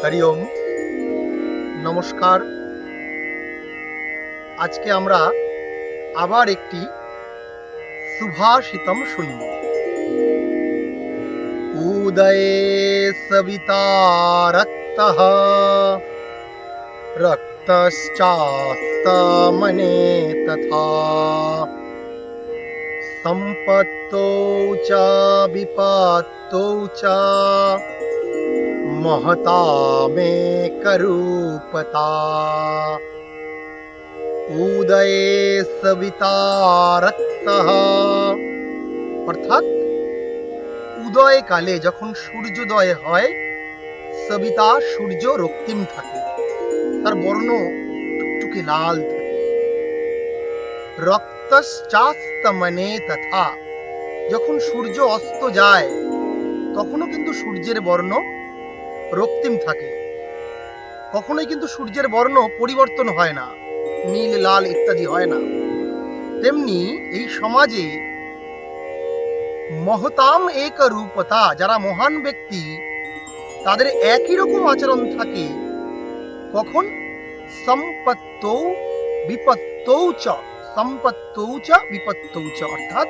হরি ওম। নমস্কার। আজকে আমরা আবার একটি সুভাষিতম শুনব। উদয়ে সবিতা রক্তঃ রক্তশ্চাস্তমনে তথা সম্পত্তৌ চ বিপত্তৌ চ महतामेकरूपता। উদয়ে সবিতা রক্তঃ, অর্থাৎ উদয় কালে যখন সূর্যোদয় হয়, সবিতা সূর্য রক্তিম থাকে, তার বর্ণ টুকটুকে লাল থাকে। রক্তশ্চাস্তমনে তথা, যখন সূর্য অস্ত যায় তখনও কিন্তু সূর্যের বর্ণ রক্তিম থাকে, কখনোই কিন্তু সূর্যের বর্ণ পরিবর্তন হয় না, নীল লাল ইত্যাদি হয় না। তেমনি এই সমাজে মহতাম এক রূপতা, যারা মহান ব্যক্তি তাদের একই রকম আচরণ থাকে। কখন? সম্পত্তৌ বিপত্তৌ চ, সম্পত্তৌ চ বিপত্তৌ চ, অর্থাৎ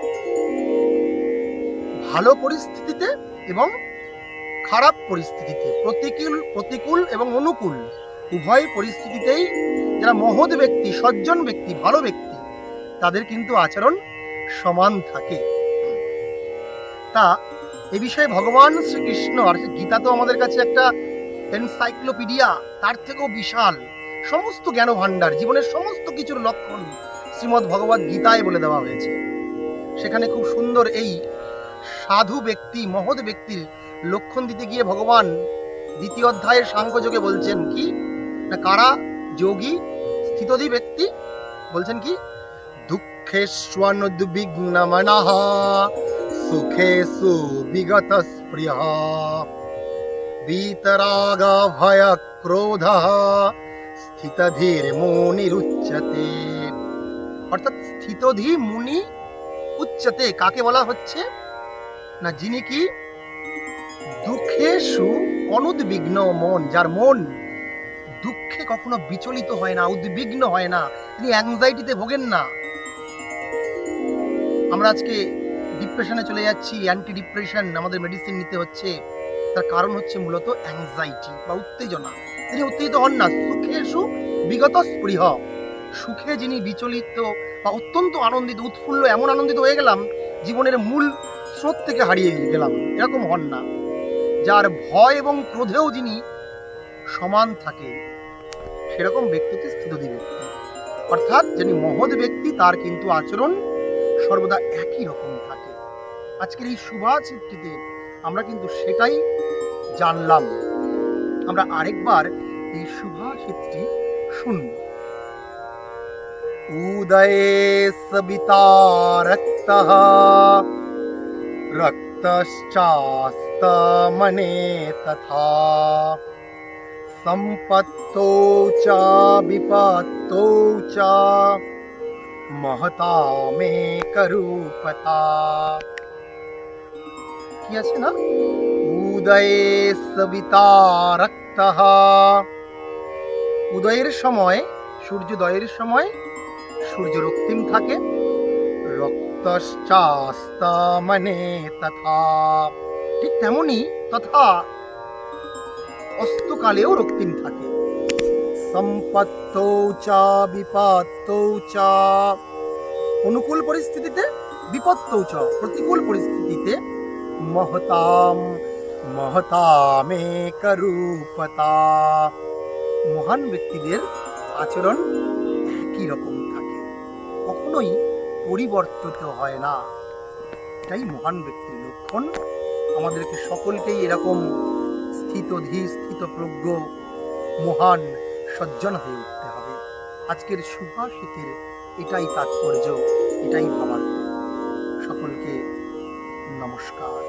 ভালো পরিস্থিতিতে এবং খারাপ পরিস্থিতিতে, প্রতিকূল এবং অনুকূল উভয় পরিস্থিতিতেই যারা মহৎ ব্যক্তি, সজ্জন ব্যক্তি, ভালো ব্যক্তি, তাদের কিন্তু আচরণ সমান থাকে। তা এ বিষয়ে ভগবান শ্রীকৃষ্ণ, আর গীতা তো আমাদের কাছে একটা এনসাইক্লোপিডিয়া, তার থেকেও বিশাল সমস্ত জ্ঞান ভাণ্ডার, জীবনের সমস্ত কিছুর লক্ষণ শ্রীমদ্ ভগবদ্ গীতায় বলে দেওয়া হয়েছে। সেখানে খুব সুন্দর এই সাধু ব্যক্তি, মহৎ ব্যক্তির লক্ষণ দিতে গিয়ে ভগবান দ্বিতীয় অধ্যায়ের সাংখ্যযোগে বলছেন কি না, কারা যোগী স্থিতধী ব্যক্তি, বলছেন কি, দুঃখেষ্বনুদ্বিগ্নমনঃ সুখেষু বিগত স্পৃহঃ বীতরাগ ভয় ক্রোধঃ স্থিতধীর মুনিরুচ্যতে। অর্থাৎ স্থিতধী মুনি উচ্চতে কাকে বলা হচ্ছে না, যিনি কি দুঃখেষু অনুদ্বিগ্ন মন, যার মন দুঃখে কখনো বিচলিত হয় না, উদ্বিগ্ন হয় না, তিনি অ্যাংজাইটিতে ভোগেন না। আমরা আজকে ডিপ্রেশনে চলে যাচ্ছি, অ্যান্টি ডিপ্রেশন আমাদের মেডিসিন নিতে হচ্ছে, তার কারণ হচ্ছে মূলত অ্যাংজাইটি বা উত্তেজনা। তিনি উত্তেজিত হন না। সুখেষু বিগত স্পৃহ, সুখে যিনি বিচলিত বা অত্যন্ত আনন্দিত, উৎফুল্ল, এমন আনন্দিত হয়ে গেলাম জীবনের মূল স্রোত থেকে হারিয়ে গেলাম, এরকম হন না। যার ভয় এবং ক্রোধেও যিনি সমান থাকে, সেরকম ব্যক্তিকে স্থিতধী ব্যক্তি। অর্থাৎ যিনি মহৎ ব্যক্তি, তার কিন্তু আচরণ সর্বদা একই রকম থাকে। আজকের এই সুভাষিতটিতে আমরা কিন্তু সেটাই জানলাম। আমরা আরেকবার এই সুভাষিতটি শুনব। উদয়ে সবিতা রক্তঃ রক্তশ্চাস্তমনে তথা সম্পত্তৌ চ বিপত্তৌ চ महतामेकरूपता। কি আছে না, উদয়ে সবিতা রক্তঃ, উদয়ের সময়, সূর্যোদয়ের সময় সূর্য রক্তিম থাকে। রক্তশ্চাস্তমনে তথা, ঠিক তেমনি তথা অস্তকালেও রক্তিম থাকে। সম্পত্তৌ চ বিপত্তৌ চ, অনুকূল পরিস্থিতিতে, বিপত্তৌ চ প্রতিকূল পরিস্থিতিতে, মহতামেকরূপতা, মহান ব্যক্তিদের আচরণ একই রকম থাকে, কখনোই পরিবর্তিত হয় না। এটাই মহান ব্যক্তির লক্ষণ। আমাদেরকে সকলকেই এরকম স্থিতধী, স্থিতপ্রজ্ঞ, মহান, সজ্জন হয়ে উঠতে হবে। আজকের সুভাষিতের এটাই তাৎপর্য, এটাই ভাবার্থ। সকলকে নমস্কার।